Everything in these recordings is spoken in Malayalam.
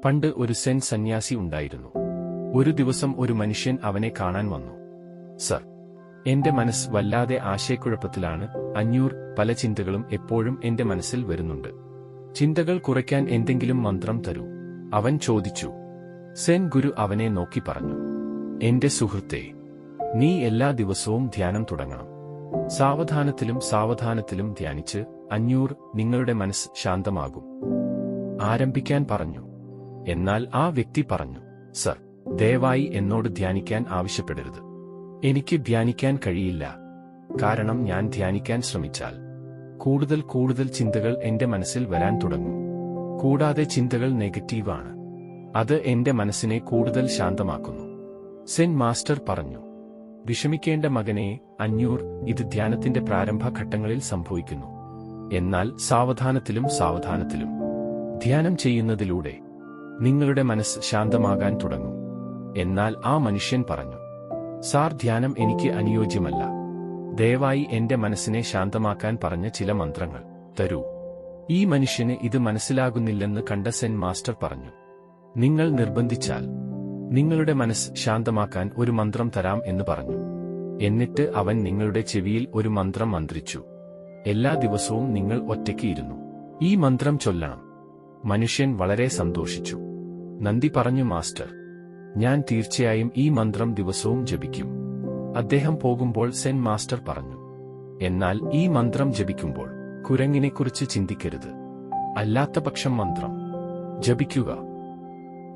പണ്ട് ഒരു സെൻ സന്യാസി ഉണ്ടായിരുന്നു. ഒരു ദിവസം ഒരു മനുഷ്യൻ അവനെ കാണാൻ വന്നു. സർ, എന്റെ മനസ്സ് വല്ലാതെ ആശയക്കുഴപ്പത്തിലാണ്. 500 പല ചിന്തകളും എപ്പോഴും എന്റെ മനസ്സിൽ വരുന്നുണ്ട്. ചിന്തകൾ കുറയ്ക്കാൻ എന്തെങ്കിലും മന്ത്രം തരൂ. അവൻ ചോദിച്ചു. സെൻ ഗുരു അവനെ നോക്കി പറഞ്ഞു, എന്റെ സുഹൃത്തേ, നീ എല്ലാ ദിവസവും ധ്യാനം തുടങ്ങണം. സാവധാനത്തിലും ധ്യാനിച്ച് 500 നിങ്ങളുടെ മനസ്സ് ശാന്തമാകും. ആരംഭിക്കാൻ പറഞ്ഞു. എന്നാൽ ആ വ്യക്തി പറഞ്ഞു, സർ, ദയവായി എന്നോട് ധ്യാനിക്കാൻ ആവശ്യപ്പെടരുത്. എനിക്ക് ധ്യാനിക്കാൻ കഴിയില്ല. കാരണം ഞാൻ ധ്യാനിക്കാൻ ശ്രമിച്ചാൽ കൂടുതൽ ചിന്തകൾ എന്റെ മനസ്സിൽ വരാൻ തുടങ്ങും. കൂടാതെ ചിന്തകൾ നെഗറ്റീവാണ്. അത് എന്റെ മനസ്സിനെ കൂടുതൽ ശാന്തമാക്കുന്നു. സെൻ മാസ്റ്റർ പറഞ്ഞു, വിഷമിക്കേണ്ട മകനെ 500, ഇത് ധ്യാനത്തിന്റെ പ്രാരംഭ ഘട്ടങ്ങളിൽ സംഭവിക്കുന്നു. എന്നാൽ സാവധാനത്തിലും ധ്യാനം ചെയ്യുന്നതിലൂടെ നിങ്ങളുടെ മനസ്സ് ശാന്തമാകാൻ തുടങ്ങും. എന്നാൽ ആ മനുഷ്യൻ പറഞ്ഞു, സാർ, ധ്യാനം എനിക്ക് അനുയോജ്യമല്ല. ദയവായി എന്റെ മനസ്സിനെ ശാന്തമാക്കാൻ പറഞ്ഞ ചില മന്ത്രങ്ങൾ തരൂ. ഈ മനുഷ്യന് ഇത് മനസ്സിലാകുന്നില്ലെന്ന് കണ്ട സെൻ മാസ്റ്റർ പറഞ്ഞു, നിങ്ങൾ നിർബന്ധിച്ചാൽ നിങ്ങളുടെ മനസ്സ് ശാന്തമാക്കാൻ ഒരു മന്ത്രം തരാം എന്ന് പറഞ്ഞു. എന്നിട്ട് അവൻ നിങ്ങളുടെ ചെവിയിൽ ഒരു മന്ത്രം മന്ത്രിച്ചു. എല്ലാ ദിവസവും നിങ്ങൾ ഒറ്റയ്ക്ക് ഇരുന്നു ഈ മന്ത്രം ചൊല്ലണം. മനുഷ്യൻ വളരെ സന്തോഷിച്ചു. നന്ദി പറഞ്ഞു മാസ്റ്റർ, ഞാൻ തീർച്ചയായും ഈ മന്ത്രം ദിവസവും ജപിക്കും. അദ്ദേഹം പോകുമ്പോൾ സെൻ മാസ്റ്റർ പറഞ്ഞു, എന്നാൽ ഈ മന്ത്രം ജപിക്കുമ്പോൾ കുരങ്ങിനെക്കുറിച്ച് ചിന്തിക്കരുത്. അല്ലാത്തപക്ഷം മന്ത്രം ജപിക്കുക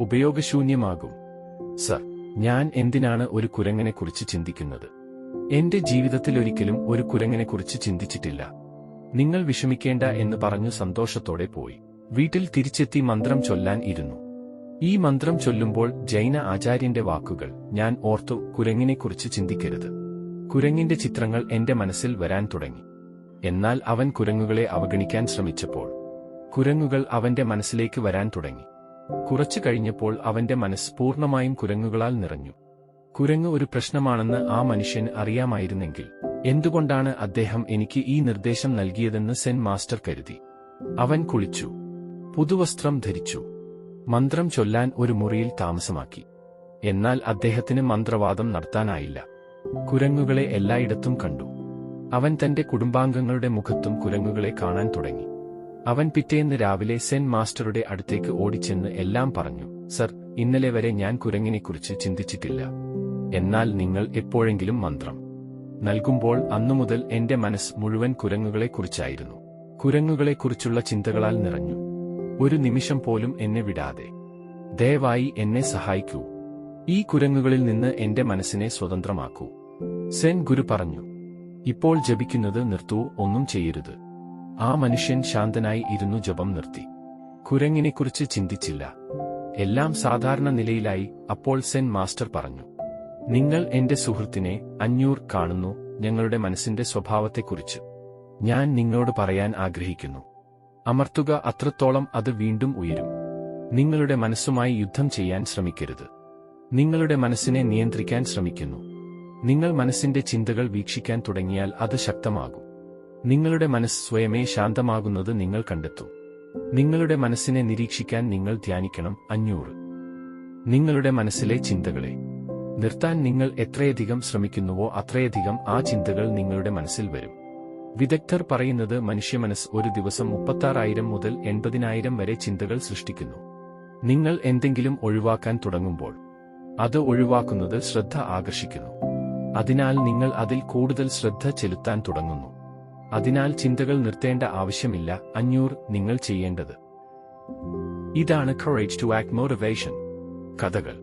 ഉപയോഗശൂന്യമാകും. സർ, ഞാൻ എന്തിനാണ് ഒരു കുരങ്ങനെക്കുറിച്ച് ചിന്തിക്കുന്നത്? എന്റെ ജീവിതത്തിലൊരിക്കലും ഒരു കുരങ്ങനെക്കുറിച്ച് ചിന്തിച്ചിട്ടില്ല. നിങ്ങൾ വിഷമിക്കേണ്ട എന്ന് പറഞ്ഞു സന്തോഷത്തോടെ പോയി. വീട്ടിൽ തിരിച്ചെത്തി മന്ത്രം ചൊല്ലാൻ ഇരുന്നു. ഈ മന്ത്രം ചൊല്ലുമ്പോൾ ജൈന ആചാര്യന്റെ വാക്കുകൾ ഞാൻ ഓർത്തു, കുരങ്ങിനെക്കുറിച്ച് ചിന്തിക്കരുത്. കുരങ്ങിന്റെ ചിത്രങ്ങൾ എന്റെ മനസ്സിൽ വരാൻ തുടങ്ങി. എന്നാൽ അവൻ കുരങ്ങുകളെ അവഗണിക്കാൻ ശ്രമിച്ചപ്പോൾ കുരങ്ങുകൾ അവന്റെ മനസ്സിലേക്ക് വരാൻ തുടങ്ങി. കുറച്ചു കഴിഞ്ഞപ്പോൾ അവന്റെ മനസ്സ് പൂർണ്ണമായും കുരങ്ങുകളാൽ നിറഞ്ഞു. കുരങ്ങ് ഒരു പ്രശ്നമാണെന്ന് ആ മനുഷ്യന് അറിയാമായിരുന്നെങ്കിൽ എന്തുകൊണ്ടാണ് അദ്ദേഹം എനിക്ക് ഈ നിർദ്ദേശം നൽകിയതെന്ന് സെൻ മാസ്റ്റർ കരുതി. അവൻ കുളിച്ചു, പുതുവസ്ത്രം ധരിച്ചു, മന്ത്രം ചൊല്ലാൻ ഒരു മുറിയിൽ താമസമാക്കി. എന്നാൽ അദ്ദേഹത്തിന് മന്ത്രവാദം നടത്താനായില്ല. കുരങ്ങുകളെ എല്ലായിടത്തും കണ്ടു. അവൻ തന്റെ കുടുംബാംഗങ്ങളുടെ മുഖത്തും കുരങ്ങുകളെ കാണാൻ തുടങ്ങി. അവൻ പിറ്റേന്ന് രാവിലെ സെൻ മാസ്റ്ററുടെ അടുത്തേക്ക് ഓടിച്ചെന്ന് എല്ലാം പറഞ്ഞു. സർ, ഇന്നലെ വരെ ഞാൻ കുരങ്ങിനെക്കുറിച്ച് ചിന്തിച്ചിട്ടില്ല. എന്നാൽ നിങ്ങൾ എപ്പോഴെങ്കിലും മന്ത്രം നൽകുമ്പോൾ അന്നുമുതൽ എന്റെ മനസ്സ് മുഴുവൻ കുരങ്ങുകളെക്കുറിച്ചായിരുന്നു. കുരങ്ങുകളെക്കുറിച്ചുള്ള ചിന്തകളാൽ നിറഞ്ഞു. ഒരു നിമിഷം പോലും എന്നെ വിടാതെ ദയവായി എന്നെ സഹായിക്കൂ. ഈ കുരങ്ങുകളിൽ നിന്ന് എന്റെ മനസ്സിനെ സ്വതന്ത്രമാക്കൂ. സെൻ ഗുരു പറഞ്ഞു, ഇപ്പോൾ ജപിക്കുന്നത് നിർത്തൂ, ഒന്നും ചെയ്യരുത്. ആ മനുഷ്യൻ ശാന്തനായി ഇരുന്നു ജപം നിർത്തി. കുരങ്ങിനെക്കുറിച്ച് ചിന്തിച്ചില്ല. എല്ലാം സാധാരണ നിലയിലായി. അപ്പോൾ സെൻ മാസ്റ്റർ പറഞ്ഞു, നിങ്ങൾ എന്റെ സുഹൃത്തിനെ 500 കാണുന്നു. ഞങ്ങളുടെ മനസ്സിന്റെ സ്വഭാവത്തെക്കുറിച്ച് ഞാൻ നിങ്ങളോട് പറയാൻ ആഗ്രഹിക്കുന്നു. അമർത്തുക, അത്രത്തോളം അത് വീണ്ടും ഉയരും. നിങ്ങളുടെ മനസ്സുമായി യുദ്ധം ചെയ്യാൻ ശ്രമിക്കരുത്. നിങ്ങളുടെ മനസ്സിനെ നിയന്ത്രിക്കാൻ ശ്രമിക്കുന്നു. നിങ്ങൾ മനസ്സിന്റെ ചിന്തകൾ വീക്ഷിക്കാൻ തുടങ്ങിയാൽ അത് ശക്തമാകും. നിങ്ങളുടെ മനസ്സ് സ്വയമേ ശാന്തമാകുന്നത് നിങ്ങൾ കണ്ടെത്തും. നിങ്ങളുടെ മനസ്സിനെ നിരീക്ഷിക്കാൻ നിങ്ങൾ ധ്യാനിക്കണം. 500 നിങ്ങളുടെ മനസ്സിലെ ചിന്തകളെ നിർത്താൻ നിങ്ങൾ എത്രയധികം ശ്രമിക്കുന്നുവോ അത്രയധികം ആ ചിന്തകൾ നിങ്ങളുടെ മനസ്സിൽ വരും. വിദഗ്ധർ പറയുന്നത് മനുഷ്യമനസ്സ് ഒരു ദിവസം 36,000 മുതൽ 80,000 വരെ ചിന്തകൾ സൃഷ്ടിക്കുന്നു. നിങ്ങൾ എന്തെങ്കിലും ഒഴിവാക്കാൻ തുടങ്ങുമ്പോൾ അത് ഒഴിവാക്കുന്നത് ശ്രദ്ധ ആകർഷിക്കുന്നു. അതിനാൽ നിങ്ങൾ അതിൽ കൂടുതൽ ശ്രദ്ധ ചെലുത്താൻ തുടങ്ങുന്നു. അതിനാൽ ചിന്തകൾ നിർത്തേണ്ട ആവശ്യമില്ല. 500 നിങ്ങൾ ചെയ്യേണ്ടത് ഇതാണ്. കറേജ് ടു ആക്ട് മോട്ടിവേഷൻ കഥകൾ.